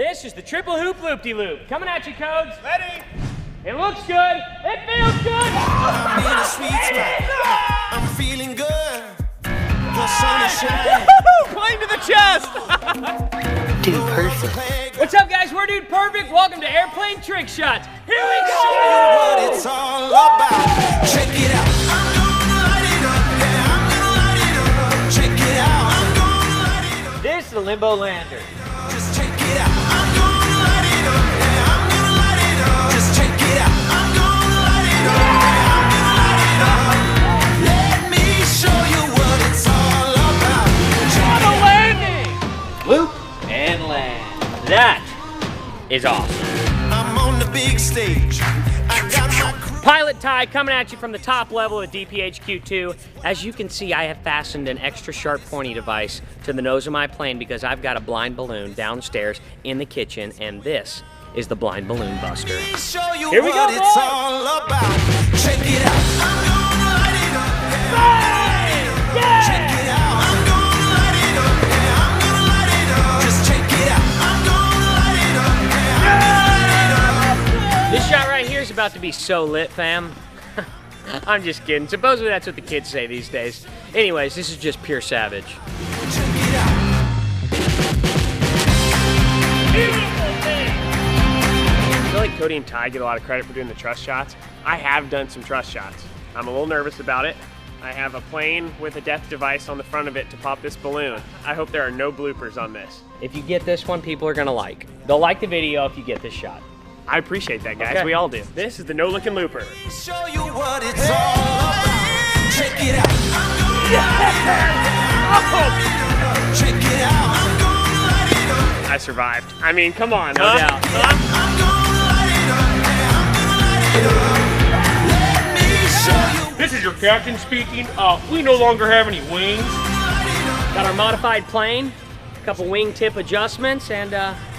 This is the triple hoop loop-de-loop. Coming at you, Codes. Ready? It looks good. It feels good. I'm in a sweet spot. I'm feeling good. The sun is shining. Plane to the chest. Dude Perfect. What's up, guys? We're Dude Perfect. Welcome to Airplane Trick Shots. Here we go. What it's all about. Check it out. I'm gonna light it up. Yeah, I'm gonna light it up. Check it out. I'm gonna light it up. This is the Limbo Lantern. Just check it out. I'm gonna light it up. Yeah, I'm gonna light it up. Just check it out. I'm gonna light it up. Yeah, I'm gonna light it up. Let me show you what it's all about. Check On a it out. landing. Loop and land. That is awesome. I'm on the big stage. I got my crew. Pilot Ty coming at you from the top level of DPHQ2. As you can see, I have fastened an extra sharp pointy device to the nose of my plane because I've got a blind balloon downstairs in the kitchen, and this is the blind balloon buster. Show you Here we go, what it's boys. all about. Check it out. I'm gonna light it up. Yeah. Check it out. I'm gonna light it up. Yeah, I'm gonna light it up. Just check it out. I'm gonna light it up. Yeah, I'm gonna light it up. This shot right here is about to be so lit, fam. I'm just kidding. Supposedly that's what the kids say these days. Anyways, this is just pure savage. Check it out. I feel like Cody and Ty get a lot of credit for doing the trust shots. I have done some trust shots. I'm a little nervous about it. I have a plane with a death device on the front of it to pop this balloon. I hope there are no bloopers on this. If you get this one, people are gonna like. They'll like the video if you get this shot. I appreciate that, guys. Okay. We all do. This is the no-looking looper. Show you what it's all about. Check it out. I'm gonna light it up. Check it out. I'm gonna light it up. I survived. I mean, come on, No huh? doubt. I'm gonna light it up. Yeah, I'm gonna light it up. Let me show you. This is your captain speaking. We no longer have any wings. Got our modified plane, a couple wing tip adjustments, and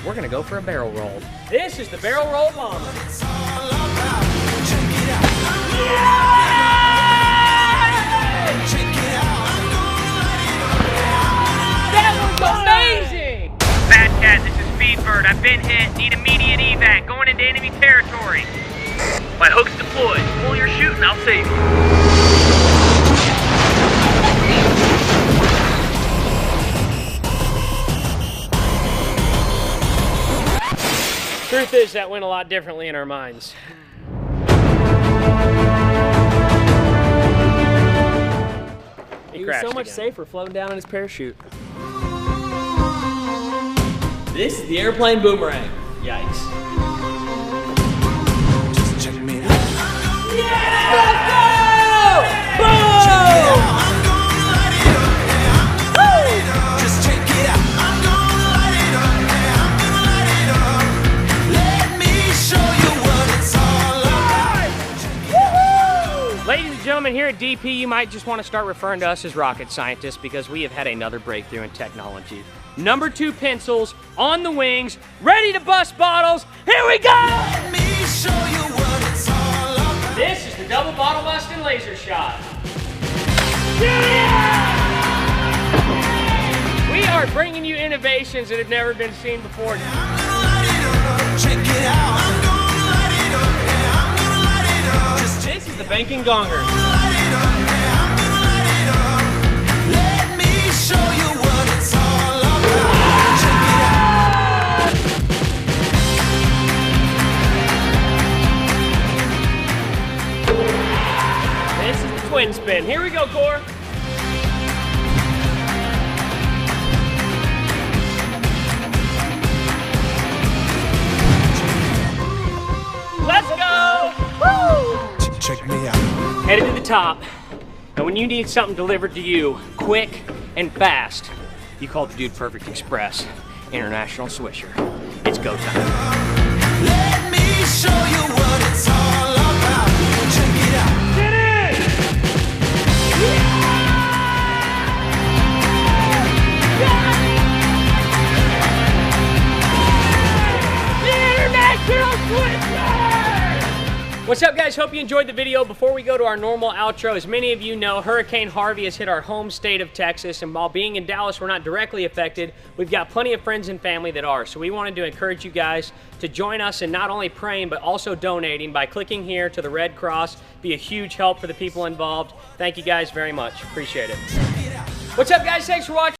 we're gonna go for a barrel roll. This is the barrel roll bomber. It's all about. Check it out. Check it out. I'm gonna light it up. That was amazing! Bad Cat, this is Speedbird. I've been hit. Need immediate evac. Going into enemy territory. My hook's deployed. Pull your chute and I'll save you. Truth is, that went a lot differently in our minds. He was so much safer floating down in his parachute. This is the airplane boomerang. Yikes. Just check me out. Let's go! Boom! I'm gonna light it up. Yeah, I'm gonna light it up. Just check it out. I'm gonna light it up. Yeah, I'm gonna light it up. Let me show you what it's all about. Ladies and gentlemen, here at DP, you might just want to start referring to us as rocket scientists because we have had another breakthrough in technology. Number 2 pencils on the wings, ready to bust bottles. Here we go! Let me show you what it's all about. This is the double bottle busting laser shot. We are bringing you innovations that have never been seen before. I'm gonna light it up. Check it out. I'm gonna light it up. Yeah, I'm gonna light it up. Just This is the banking gonger. light it up. Yeah, I'm gonna light it up. Let me show you what it's all about. Check it out. This is the twin spin. Here we go, Core. Let's go! Woo! Check me out. Headed to the top. And when you need something delivered to you quick and fast, you call the Dude Perfect Express International Swisher. It's go time. Let me show you what it's all about. Check it out. Get in! The International Swisher! What's up, guys? Hope you enjoyed the video. Before we go to our normal outro, as many of you know, Hurricane Harvey has hit our home state of Texas, and while being in Dallas, we're not directly affected. We've got plenty of friends and family that are, so we wanted to encourage you guys to join us in not only praying, but also donating by clicking here to the Red Cross. Be a huge help for the people involved. Thank you guys very much. Appreciate it. What's up, guys? Thanks for watching.